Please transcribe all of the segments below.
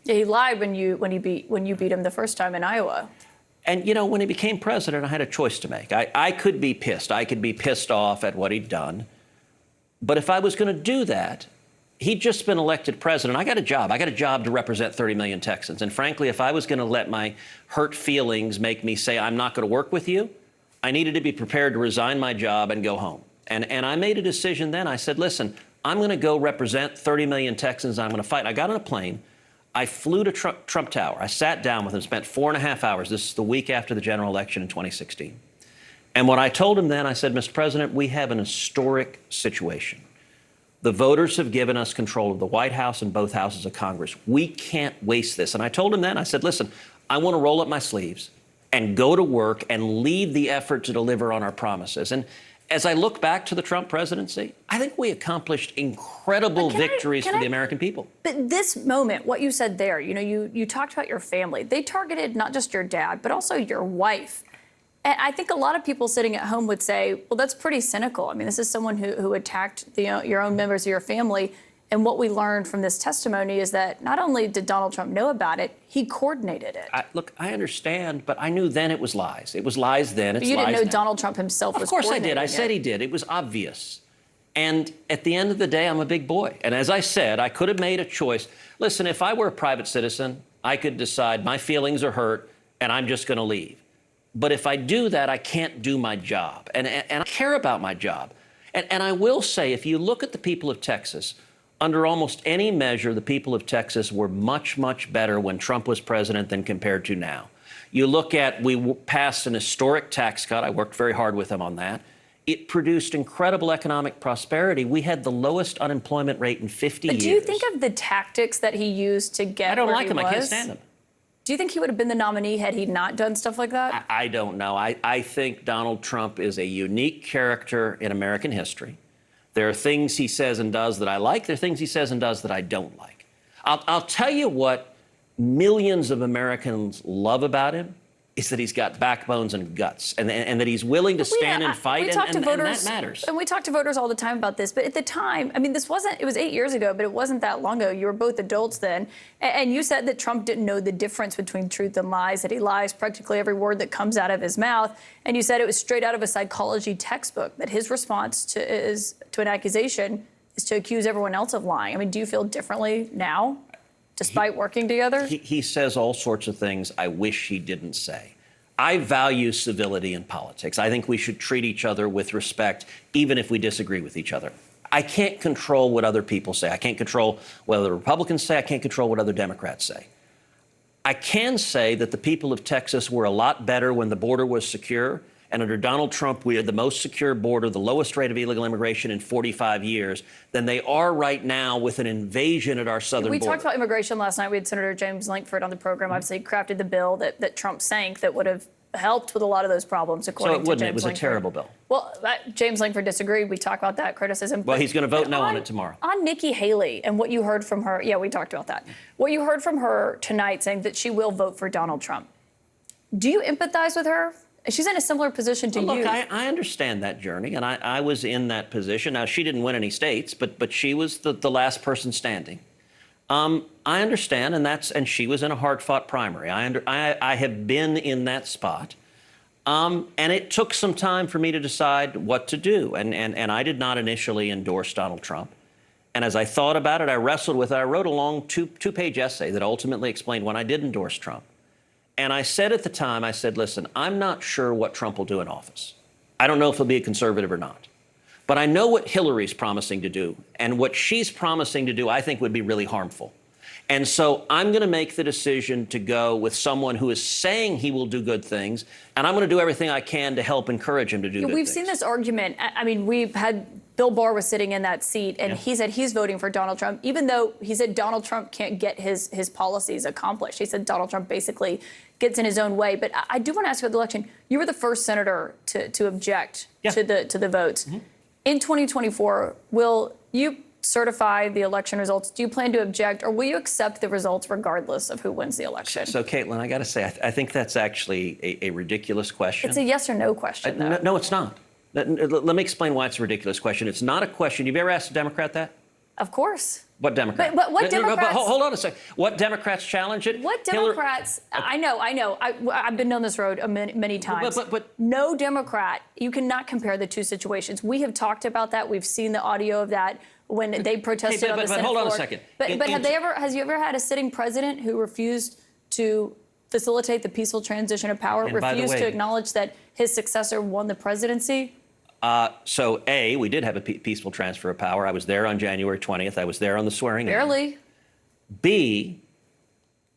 Yeah, he lied when you beat him the first time in Iowa. And, you know, when he became president, I had a choice to make. I could be pissed. I could be pissed off at what he'd done. But if I was going to do that, he'd just been elected president. I got a job. I got a job to represent 30 million Texans. And frankly, if I was going to let my hurt feelings make me say I'm not going to work with you, I needed to be prepared to resign my job and go home. And I made a decision then. I said, listen, I'm going to go represent 30 million Texans. I'm going to fight. I got on a plane. I flew to Trump Tower. I sat down with him, spent 4.5 hours. This is the week after the general election in 2016. And what I told him then, I said, Mr. President, we have an historic situation. The voters have given us control of the White House and both houses of Congress. We can't waste this. And I told him then, I said, listen, I want to roll up my sleeves and go to work and lead the effort to deliver on our promises. And as I look back to the Trump presidency, I think we accomplished incredible victories for the American people. But this moment, what you said there, you know, you talked about your family. They targeted not just your dad, but also your wife. And I think a lot of people sitting at home would say, well, that's pretty cynical. I mean, this is someone who attacked your own members of your family. And what we learned from this testimony is that not only did Donald Trump know about it, he coordinated it. Look, I understand, but I knew then it was lies. It was lies then. But you didn't know Donald Trump himself was coordinating it. Of course I did. I said he did. It was obvious. And at the end of the day, I'm a big boy. And as I said, I could have made a choice. Listen, if I were a private citizen, I could decide my feelings are hurt and I'm just going to leave. But if I do that, I can't do my job. And I care about my job. And I will say, if you look at the people of Texas, under almost any measure, the people of Texas were much, much better when Trump was president than compared to now. You look at, we passed an historic tax cut. I worked very hard with him on that. It produced incredible economic prosperity. We had the lowest unemployment rate in 50 years. Do you think of the tactics that he used to get where he was? I don't like him. I can't stand him. Do you think he would have been the nominee had he not done stuff like that? I don't know. I think Donald Trump is a unique character in American history. There are things he says and does that I like. There are things he says and does that I don't like. I'll tell you what millions of Americans love about him is that he's got backbones and guts and that he's willing to stand and fight, and that matters. And we talk to voters all the time about this. But at the time, I mean, it was 8 years ago, but it wasn't that long ago. You were both adults then. And you said that Trump didn't know the difference between truth and lies, that he lies practically every word that comes out of his mouth. And you said it was straight out of a psychology textbook, that his response to an accusation is to accuse everyone else of lying. I mean, do you feel differently now? Despite working together? He says all sorts of things I wish he didn't say. I value civility in politics. I think we should treat each other with respect, even if we disagree with each other. I can't control what other people say. I can't control what other Republicans say. I can't control what other Democrats say. I can say that the people of Texas were a lot better when the border was secure. And under Donald Trump, we had the most secure border, the lowest rate of illegal immigration in 45 years than they are right now with an invasion at our southern border. We talked about immigration last night. We had Senator James Lankford on the program. Obviously, crafted the bill that Trump sank that would have helped with a lot of those problems, according to James Lankford. So it wouldn't. It was a terrible bill. Well, James Lankford disagreed. We talked about that criticism. Well, he's going to vote no on it tomorrow. On Nikki Haley and what you heard from her. Yeah, we talked about that. What you heard from her tonight saying that she will vote for Donald Trump. Do you empathize with her? She's in a similar position to you. Look, I understand that journey, and I was in that position. Now, she didn't win any states, but she was the last person standing. I understand, and she was in a hard-fought primary. I have been in that spot, and it took some time for me to decide what to do, and I did not initially endorse Donald Trump. And as I thought about it, I wrestled with it. I wrote a long two-page essay that ultimately explained when I did endorse Trump. And I said at the time, I said, listen, I'm not sure what Trump will do in office. I don't know if he'll be a conservative or not. But I know what Hillary's promising to do. And what she's promising to do, I think, would be really harmful. And so I'm going to make the decision to go with someone who is saying he will do good things. And I'm going to do everything I can to help encourage him to do good things. We've seen this argument. I mean, we've had Bill Barr was sitting in that seat, and he said he's voting for Donald Trump, even though he said Donald Trump can't get his policies accomplished. He said Donald Trump basically gets in his own way. But I do want to ask you about the election. You were the first senator to object to the votes. Mm-hmm. In 2024, will you certify the election results? Do you plan to object, or will you accept the results regardless of who wins the election? So Caitlin, I got to say, I think that's actually a ridiculous question. It's a yes or no question, though. No, it's not. Let me explain why it's a ridiculous question. It's not a question. You've ever asked a Democrat that? Of course. What Democrat? But what No, Democrats? hold on a second. What Democrats challenge it? What Democrats? I know. I've been down this road many times. But no Democrat. You cannot compare the two situations. We have talked about that. We've seen the audio of that when they protested on the Senate floor. Hold on a second. But has you ever had a sitting president who refused to facilitate the peaceful transition of power, refused to acknowledge that his successor won the presidency? So, A, we did have a peaceful transfer of power. I was there on January 20th. I was there on the swearing in. Barely. B,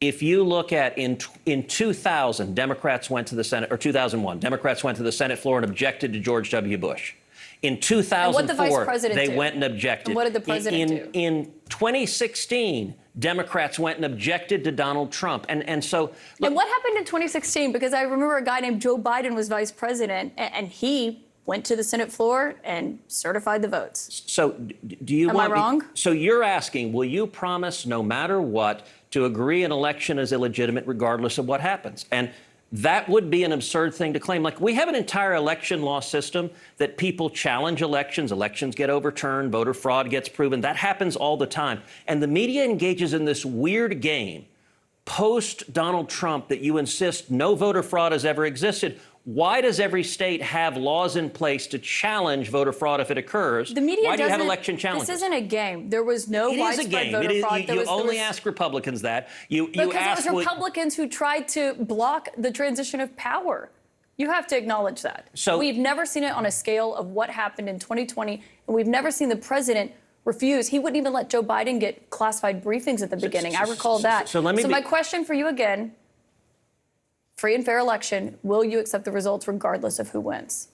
if you look at in 2000, Democrats went to the Senate, or 2001, Democrats went to the Senate floor and objected to George W. Bush. In 2004, they went and objected. And what did the president do? In 2016, Democrats went and objected to Donald Trump. And so... Look, and what happened in 2016? Because I remember a guy named Joe Biden was vice president, and he went to the Senate floor and certified the votes. So do you Am I wrong? So you're asking, will you promise no matter what to agree an election is illegitimate regardless of what happens? And that would be an absurd thing to claim. Like, we have an entire election law system that people challenge elections. Elections get overturned. Voter fraud gets proven. That happens all the time. And the media engages in this weird game post Donald Trump that you insist no voter fraud has ever existed. Why does every state have laws in place to challenge voter fraud if it occurs? The media Why do you have election challenges? This isn't a game. There was no widespread voter fraud. You only ask Republicans that. Because it was Republicans who tried to block the transition of power. You have to acknowledge that. So we've never seen it on a scale of what happened in 2020, and we've never seen the president refuse. He wouldn't even let Joe Biden get classified briefings at the beginning. I recall that. So my question for you again, free and fair election, will you accept the results regardless of who wins?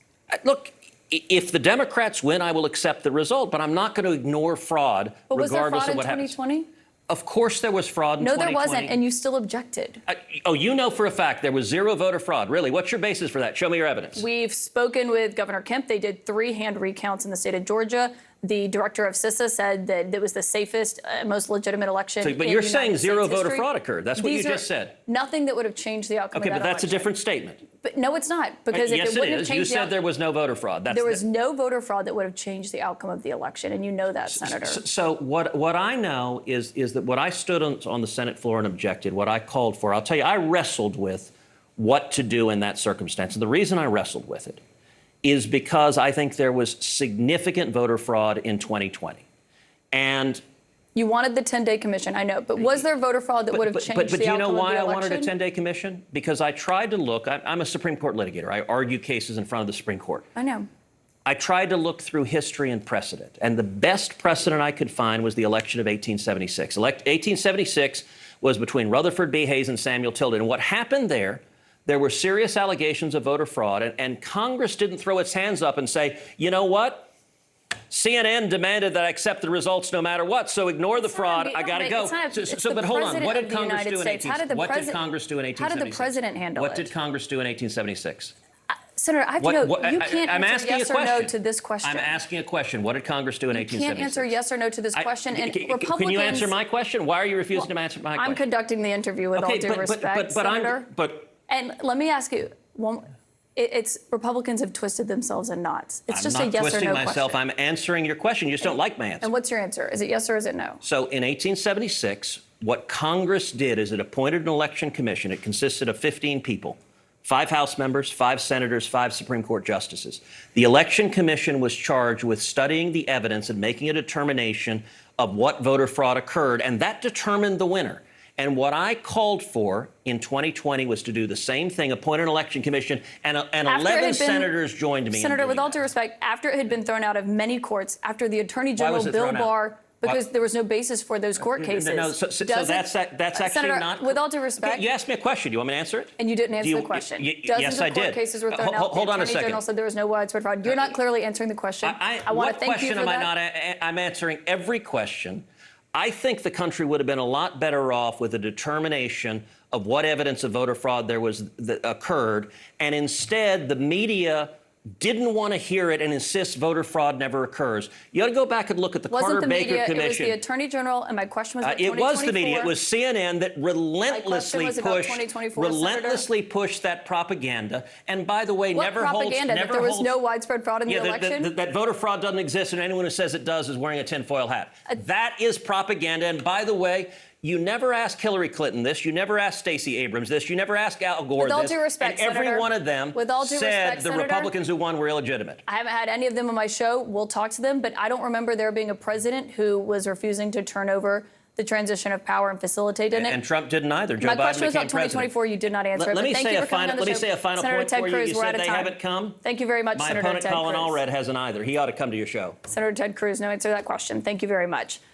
Look, if the Democrats win, I will accept the result, but I'm not going to ignore fraud regardless of what happens. But was there fraud in 2020? Of course there was fraud in 2020. No, there wasn't, and you still objected. You know for a fact there was zero voter fraud. Really? What's your basis for that? Show me your evidence. We've spoken with Governor Kemp. They did 3 hand recounts in the state of Georgia. The director of CISA said that it was the safest, most legitimate election. But you're saying zero voter fraud occurred. That's what you just said. Nothing that would have changed the outcome of that Okay, but that's election. a different statement. But no, it's not. Because if yes, it wouldn't it have is. changed You said there was no voter fraud. There was no voter fraud that would have changed the outcome of the election, and you know that, Senator. So what I know is that what I stood on the Senate floor and objected, what I called for, I'll tell you, I wrestled with what to do in that circumstance. And the reason I wrestled with it is because I think there was significant voter fraud in 2020. And you wanted the 10-day commission, I know, but was there voter fraud that would have changed the outcome of the election? But do you know why I wanted a 10-day commission? Because I tried to look, I'm a Supreme Court litigator. I argue cases in front of the Supreme Court. I know. I tried to look through history and precedent, and the best precedent I could find was the election of 1876. 1876 was between Rutherford B. Hayes and Samuel Tilden. And what happened there were serious allegations of voter fraud, and Congress didn't throw its hands up and say, you know what? CNN demanded that I accept the results no matter what, so ignore the fraud. I got to go. But hold on. What did Congress do in 1876? How did the president handle it? What did Congress do in 1876? Senator, I have to know, you can't answer yes or no to this question. I'm asking a question. What did Congress do in 1876? You can't answer yes or no to this question. And Republicans, can you answer my question? Why are you refusing to answer my question? I'm conducting the interview with all due respect, Senator. And let me ask you, it's Republicans have twisted themselves in knots. It's just a yes or no question. I'm not twisting myself. I'm answering your question. You just don't like my answer. And what's your answer? Is it yes or is it no? So in 1876, what Congress did is it appointed an election commission. It consisted of 15 people. 5 House members, 5 senators, 5 Supreme Court justices. The Election Commission was charged with studying the evidence and making a determination of what voter fraud occurred, and that determined the winner. And what I called for in 2020 was to do the same thing, appoint an election commission, and 11 senators joined me. Senator, with all due respect, after it had been thrown out of many courts, after the Attorney General Bill Barr, because there was no basis for those court cases. No, so that's actually Senator, not. With all due respect, you asked me a question. Do you want me to answer it? And you didn't answer the question. Yes, I did. Dozens of court cases were thrown out. Hold on a second. The Attorney General said there was no widespread fraud. You're not clearly answering the question. I want to thank you for that. I'm answering every question. I think the country would have been a lot better off with a determination of what evidence of voter fraud there was that occurred, and instead the media didn't want to hear it and insists voter fraud never occurs. You ought to go back and look at the Wasn't Carter the Baker media, Commission. it was the Attorney General, and my question was about It was the 2024. media. It was CNN that relentlessly was about 2024, pushed that propaganda. And by the way, What never propaganda? holds. That there was no widespread fraud in the election? That voter fraud doesn't exist, and anyone who says it does is wearing a tinfoil hat. That is propaganda. And by the way, you never asked Hillary Clinton this. You never asked Stacey Abrams this. You never asked Al Gore this. With all due respect, and every Senator, one of them with all due said respect, the Senator, Republicans who won were illegitimate. I haven't had any of them on my show. We'll talk to them, but I don't remember there being a president who was refusing to turn over the transition of power and facilitate in it. And Trump didn't either. Joe My Biden question was became about 2024. You did not answer it. Let me Thank say you a for coming final. on the Let me show. say a final Senator point Ted for you. Cruz, You we're said out of they time. haven't come. Thank you very much, My Senator opponent Ted Colin Cruz. Allred hasn't either. He ought to come to your show. Senator Ted Cruz, no answer to that question. Thank you very much.